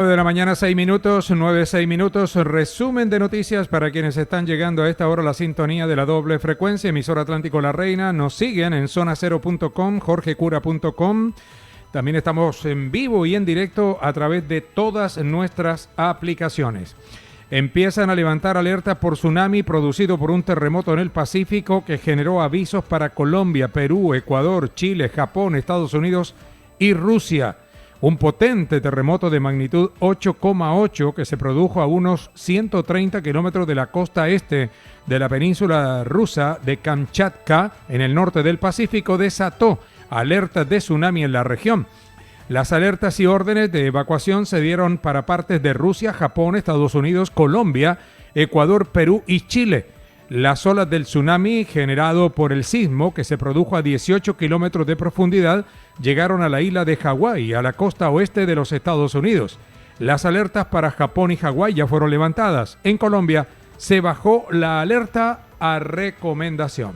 De la mañana, 6 minutos, 9, 6 minutos, resumen de noticias para quienes están llegando a esta hora a la sintonía de la doble frecuencia, emisora Atlántico La Reina. Nos siguen en zonacero.com, jorgecura.com. También estamos en vivo y en directo a través de todas nuestras aplicaciones. Empiezan a levantar alertas por tsunami producido por un terremoto en el Pacífico que generó avisos para Colombia, Perú, Ecuador, Chile, Japón, Estados Unidos y Rusia. Un potente terremoto de magnitud 8,8 que se produjo a unos 130 kilómetros de la costa este de la península rusa de Kamchatka, en el norte del Pacífico, desató alertas de tsunami en la región. Las alertas y órdenes de evacuación se dieron para partes de Rusia, Japón, Estados Unidos, Colombia, Ecuador, Perú y Chile. Las olas del tsunami generado por el sismo, que se produjo a 18 kilómetros de profundidad, llegaron a la isla de Hawái, a la costa oeste de los Estados Unidos. Las alertas para Japón y Hawái ya fueron levantadas. En Colombia se bajó la alerta a recomendación.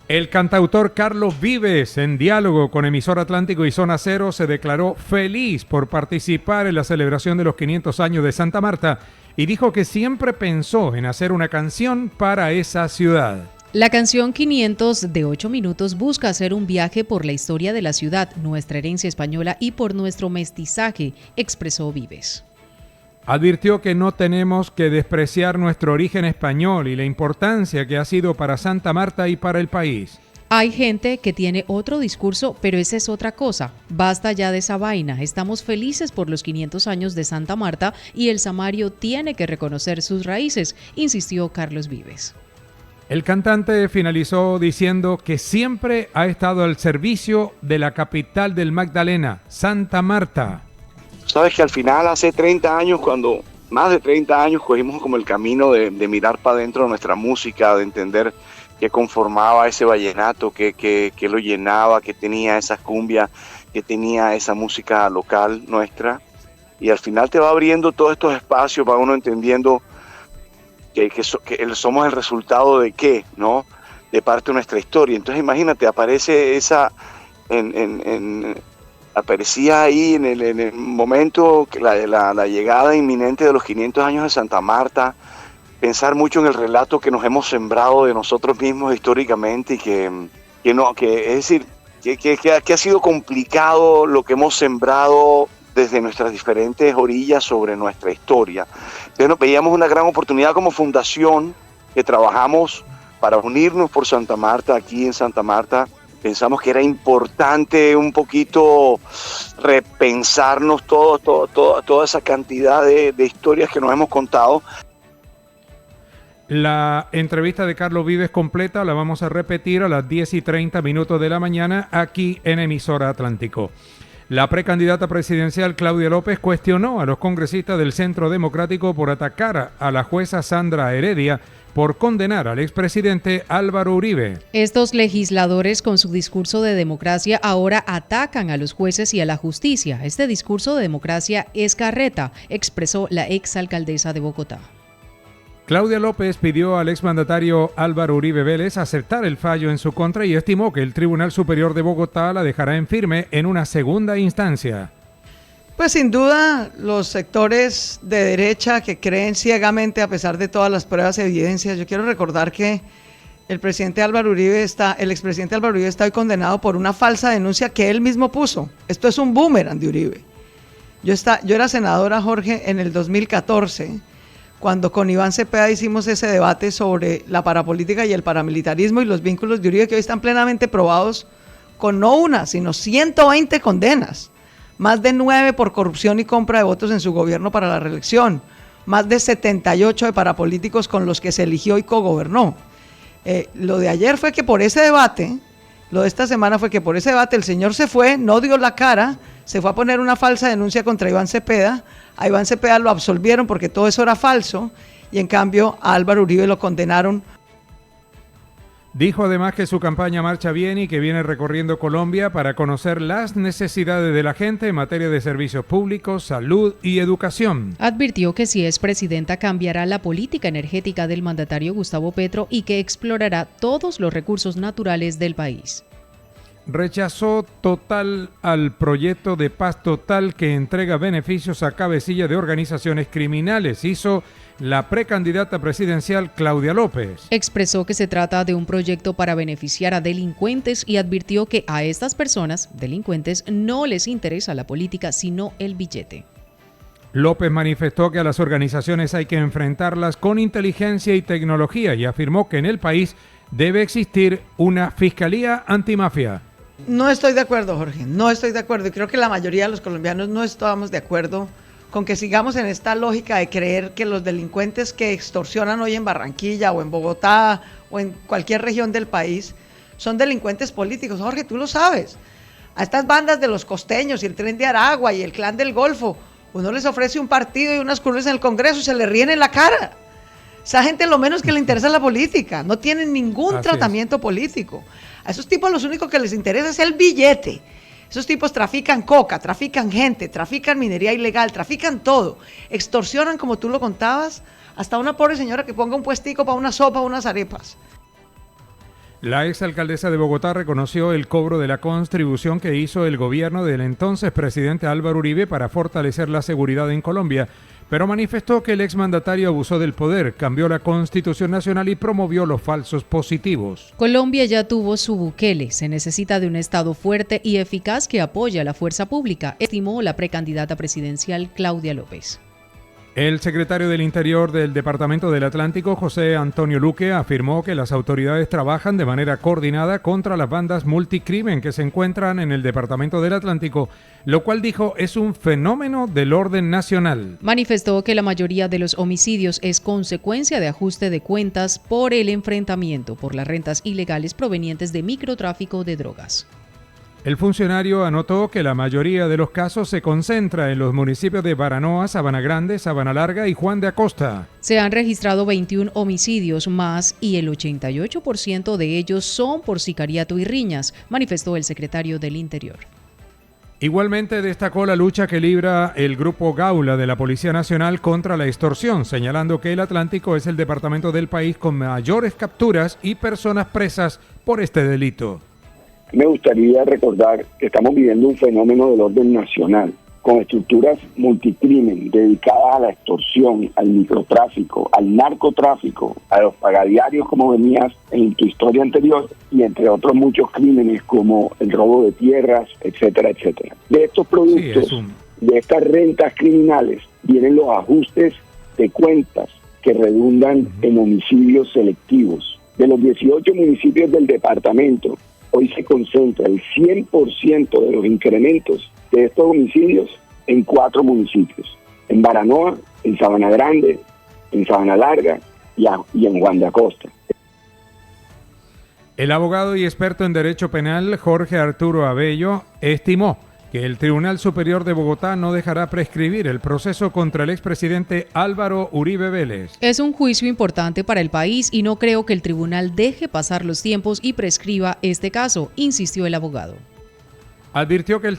El cantautor Carlos Vives, en diálogo con Emisora Atlántico y Zona Cero, se declaró feliz por participar en la celebración de los 500 años de Santa Marta y dijo que siempre pensó en hacer una canción para esa ciudad. La canción 500 de 8 minutos busca hacer un viaje por la historia de la ciudad, nuestra herencia española y por nuestro mestizaje, expresó Vives. Advirtió que no tenemos que despreciar nuestro origen español y la importancia que ha sido para Santa Marta y para el país. Hay gente que tiene otro discurso, pero esa es otra cosa. Basta ya de esa vaina. Estamos felices por los 500 años de Santa Marta y el Samario tiene que reconocer sus raíces, insistió Carlos Vives. El cantante finalizó diciendo que siempre ha estado al servicio de la capital del Magdalena, Santa Marta. Sabes que al final, hace 30 años, más de 30 años, cogimos como el camino de mirar para adentro de nuestra música, de entender qué conformaba ese vallenato, qué lo llenaba, que tenía esa cumbia, que tenía esa música local nuestra. Y al final te va abriendo todos estos espacios para uno entendiendo que somos el resultado de qué, ¿no? De parte de nuestra historia. Entonces imagínate, aparece aparecía ahí en el momento, la llegada inminente de los 500 años de Santa Marta, pensar mucho en el relato que nos hemos sembrado de nosotros mismos históricamente y que ha sido complicado lo que hemos sembrado desde nuestras diferentes orillas sobre nuestra historia. Entonces veíamos una gran oportunidad como fundación que trabajamos para unirnos por Santa Marta, aquí en Santa Marta. Pensamos que era importante un poquito repensarnos toda esa cantidad de historias que nos hemos contado. La entrevista de Carlos Vives completa la vamos a repetir a las 10:30 de la mañana aquí en Emisora Atlántico. La precandidata presidencial Claudia López cuestionó a los congresistas del Centro Democrático por atacar a la jueza Sandra Heredia por condenar al expresidente Álvaro Uribe. Estos legisladores, con su discurso de democracia, ahora atacan a los jueces y a la justicia. Este discurso de democracia es carreta, expresó la exalcaldesa de Bogotá. Claudia López pidió al exmandatario Álvaro Uribe Vélez aceptar el fallo en su contra y estimó que el Tribunal Superior de Bogotá la dejará en firme en una segunda instancia. Pues sin duda los sectores de derecha que creen ciegamente a pesar de todas las pruebas y evidencias. Yo quiero recordar que el expresidente Álvaro Uribe está hoy condenado por una falsa denuncia que él mismo puso. Esto es un boomerang de Uribe. Yo era senadora, Jorge, en el 2014, cuando con Iván Cepeda hicimos ese debate sobre la parapolítica y el paramilitarismo y los vínculos de Uribe, que hoy están plenamente probados con no una, sino 120 condenas. Más de 9 por corrupción y compra de votos en su gobierno para la reelección. Más de 78 de parapolíticos con los que se eligió y cogobernó. Lo de ayer fue que por ese debate, lo de esta semana fue que por ese debate el señor se fue, no dio la cara, se fue a poner una falsa denuncia contra Iván Cepeda. A Iván Cepeda lo absolvieron porque todo eso era falso y en cambio a Álvaro Uribe lo condenaron. Dijo además que su campaña marcha bien y que viene recorriendo Colombia para conocer las necesidades de la gente en materia de servicios públicos, salud y educación. Advirtió que si es presidenta cambiará la política energética del mandatario Gustavo Petro y que explorará todos los recursos naturales del país. rechazó total al proyecto de paz total que entrega beneficios a cabecilla de organizaciones criminales. Hizo la precandidata presidencial Claudia López. Expresó que se trata de un proyecto para beneficiar a delincuentes y advirtió que a estas personas, delincuentes, no les interesa la política, sino el billete. López manifestó que a las organizaciones hay que enfrentarlas con inteligencia y tecnología y afirmó que en el país debe existir una fiscalía antimafia. No estoy de acuerdo, Jorge, no estoy de acuerdo. Y creo que la mayoría de los colombianos no estamos de acuerdo con que sigamos en esta lógica de creer que los delincuentes que extorsionan hoy en Barranquilla o en Bogotá o en cualquier región del país son delincuentes políticos. Jorge, tú lo sabes. A estas bandas de los costeños y el Tren de Aragua y el Clan del Golfo, uno les ofrece un partido y unas curules en el Congreso y se le ríen en la cara. Esa gente lo menos que le interesa la política, no tienen ningún tratamiento político. A esos tipos lo único que les interesa es el billete. Esos tipos trafican coca, trafican gente, trafican minería ilegal, trafican todo. Extorsionan, como tú lo contabas, hasta una pobre señora que ponga un puestico para una sopa o unas arepas. La exalcaldesa de Bogotá reconoció el cobro de la contribución que hizo el gobierno del entonces presidente Álvaro Uribe para fortalecer la seguridad en Colombia, pero manifestó que el exmandatario abusó del poder, cambió la Constitución Nacional y promovió los falsos positivos. Colombia ya tuvo su Bukele, se necesita de un Estado fuerte y eficaz que apoye a la fuerza pública, estimó la precandidata presidencial Claudia López. El secretario del Interior del Departamento del Atlántico, José Antonio Luque, afirmó que las autoridades trabajan de manera coordinada contra las bandas multicrimen que se encuentran en el Departamento del Atlántico, lo cual dijo es un fenómeno del orden nacional. Manifestó que la mayoría de los homicidios es consecuencia de ajuste de cuentas por el enfrentamiento por las rentas ilegales provenientes de microtráfico de drogas. El funcionario anotó que la mayoría de los casos se concentra en los municipios de Baranoa, Sabana Grande, Sabana Larga y Juan de Acosta. Se han registrado 21 homicidios más y el 88% de ellos son por sicariato y riñas, manifestó el secretario del Interior. Igualmente destacó la lucha que libra el Grupo Gaula de la Policía Nacional contra la extorsión, señalando que el Atlántico es el departamento del país con mayores capturas y personas presas por este delito. Me gustaría recordar que estamos viviendo un fenómeno del orden nacional, con estructuras multicrimen dedicadas a la extorsión, al microtráfico, al narcotráfico, a los pagadiarios como venías en tu historia anterior, y entre otros muchos crímenes como el robo de tierras, etcétera, etcétera. De estos productos, de estas rentas criminales, vienen los ajustes de cuentas que redundan en homicidios selectivos. De los 18 municipios del departamento, hoy se concentra el 100% de los incrementos de estos homicidios en 4 municipios. En Baranoa, en Sabana Grande, en Sabana Larga y en Juan de Acosta. El abogado y experto en derecho penal Jorge Arturo Abello estimó que el Tribunal Superior de Bogotá no dejará prescribir el proceso contra el expresidente Álvaro Uribe Vélez. Es un juicio importante para el país y no creo que el tribunal deje pasar los tiempos y prescriba este caso, insistió el abogado. Advirtió que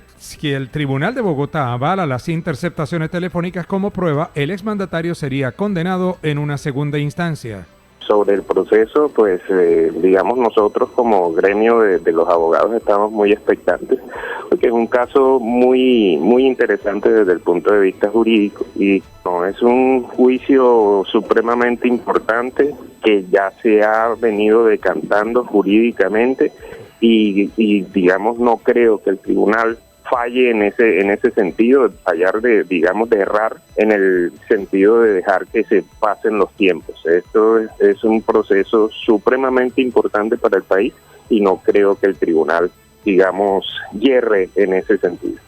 el Tribunal de Bogotá avala las interceptaciones telefónicas como prueba, el exmandatario sería condenado en una segunda instancia. Sobre el proceso, pues digamos nosotros como gremio de los abogados estamos muy expectantes, porque es un caso muy interesante desde el punto de vista jurídico y no, es un juicio supremamente importante que ya se ha venido decantando jurídicamente y digamos no creo que el tribunal falle en ese sentido, de fallar de errar en el sentido de dejar que se pasen los tiempos. Esto es un proceso supremamente importante para el país y no creo que el tribunal, hierre en ese sentido.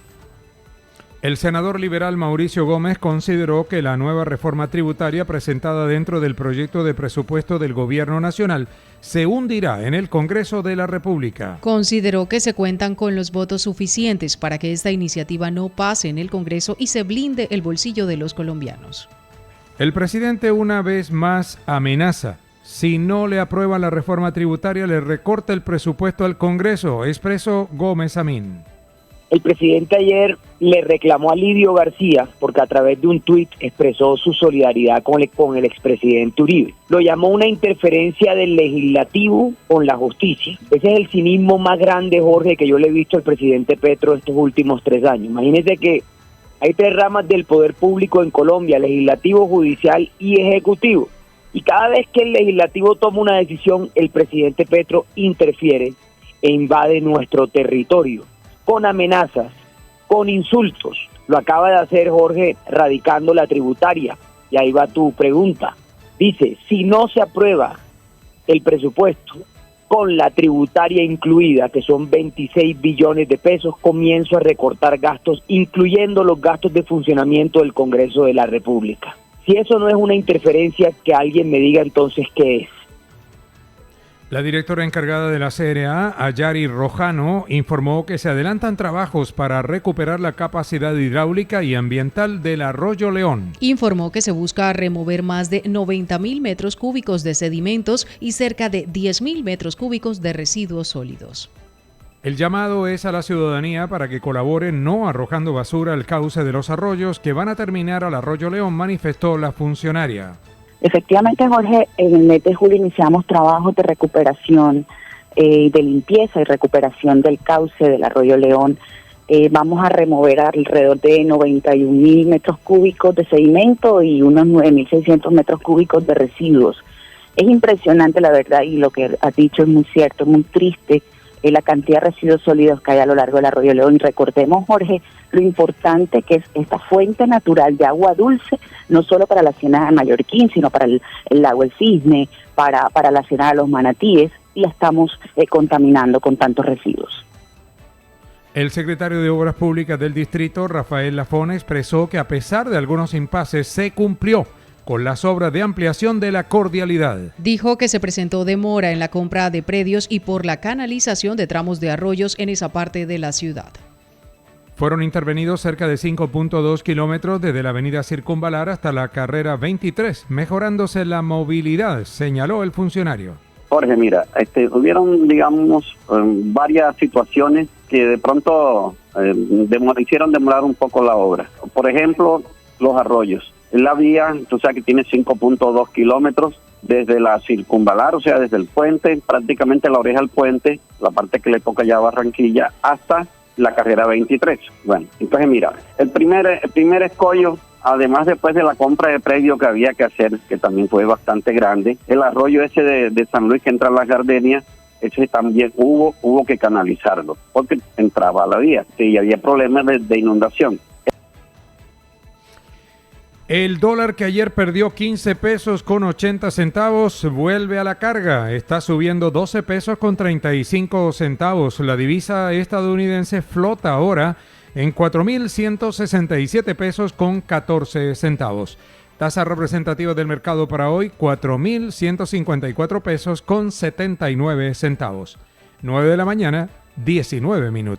El senador liberal Mauricio Gómez consideró que la nueva reforma tributaria presentada dentro del proyecto de presupuesto del Gobierno Nacional se hundirá en el Congreso de la República. Consideró que se cuentan con los votos suficientes para que esta iniciativa no pase en el Congreso y se blinde el bolsillo de los colombianos. El presidente una vez más amenaza. Si no le aprueba la reforma tributaria, le recorta el presupuesto al Congreso, expresó Gómez Amín. El presidente ayer le reclamó a Lidio García porque a través de un tuit expresó su solidaridad con el expresidente Uribe. Lo llamó una interferencia del legislativo con la justicia. Ese es el cinismo más grande, Jorge, que yo le he visto al presidente Petro estos últimos 3 años. Imagínense que hay 3 ramas del poder público en Colombia: legislativo, judicial y ejecutivo. Y cada vez que el legislativo toma una decisión, el presidente Petro interfiere e invade nuestro territorio con amenazas, con insultos. Lo acaba de hacer, Jorge, radicando la tributaria. Y ahí va tu pregunta. Dice, si no se aprueba el presupuesto con la tributaria incluida, que son 26 billones de pesos, comienzo a recortar gastos, incluyendo los gastos de funcionamiento del Congreso de la República. Si eso no es una interferencia, que alguien me diga entonces qué es. La directora encargada de la CRA, Ayari Rojano, informó que se adelantan trabajos para recuperar la capacidad hidráulica y ambiental del Arroyo León. Informó que se busca remover más de 90.000 metros cúbicos de sedimentos y cerca de 10.000 metros cúbicos de residuos sólidos. El llamado es a la ciudadanía para que colabore no arrojando basura al cauce de los arroyos que van a terminar al Arroyo León, manifestó la funcionaria. Efectivamente, Jorge, en el mes de julio iniciamos trabajos de recuperación, de limpieza y recuperación del cauce del Arroyo León. Vamos a remover alrededor de 91.000 metros cúbicos de sedimento y unos 9.600 metros cúbicos de residuos. Es impresionante, la verdad, y lo que has dicho es muy cierto, muy triste, la cantidad de residuos sólidos que hay a lo largo del Arroyo León. Y recordemos, Jorge, lo importante que es esta fuente natural de agua dulce, no solo para la Ciénaga de Mallorquín, sino para el lago El Cisne, para la Ciénaga de los Manatíes, y la estamos contaminando con tantos residuos. El secretario de Obras Públicas del distrito, Rafael Lafón, expresó que a pesar de algunos impases se cumplió con las obras de ampliación de la cordialidad. Dijo que se presentó demora en la compra de predios y por la canalización de tramos de arroyos en esa parte de la ciudad. Fueron intervenidos cerca de 5.2 kilómetros desde la avenida Circunvalar hasta la carrera 23, mejorándose la movilidad, señaló el funcionario. Jorge, mira, hubieron, digamos, varias situaciones que de pronto hicieron demorar un poco la obra. Por ejemplo, los arroyos. La vía, tú sabes que tiene 5.2 kilómetros desde la Circunvalar, o sea, desde el puente, prácticamente la oreja del puente, la parte que le toca ya a Barranquilla, hasta la carrera 23. Bueno, entonces mira, el primer escollo, además después de la compra de predio que había que hacer, que también fue bastante grande, el arroyo ese de San Luis que entra a las Gardenias, ese también hubo que canalizarlo, porque entraba a la vía, y había problemas de inundación. El dólar, que ayer perdió 15 pesos con 80 centavos, vuelve a la carga. Está subiendo 12 pesos con 35 centavos. La divisa estadounidense flota ahora en 4.167 pesos con 14 centavos. Tasa representativa del mercado para hoy, 4.154 pesos con 79 centavos. 9 de la mañana, 19 minutos.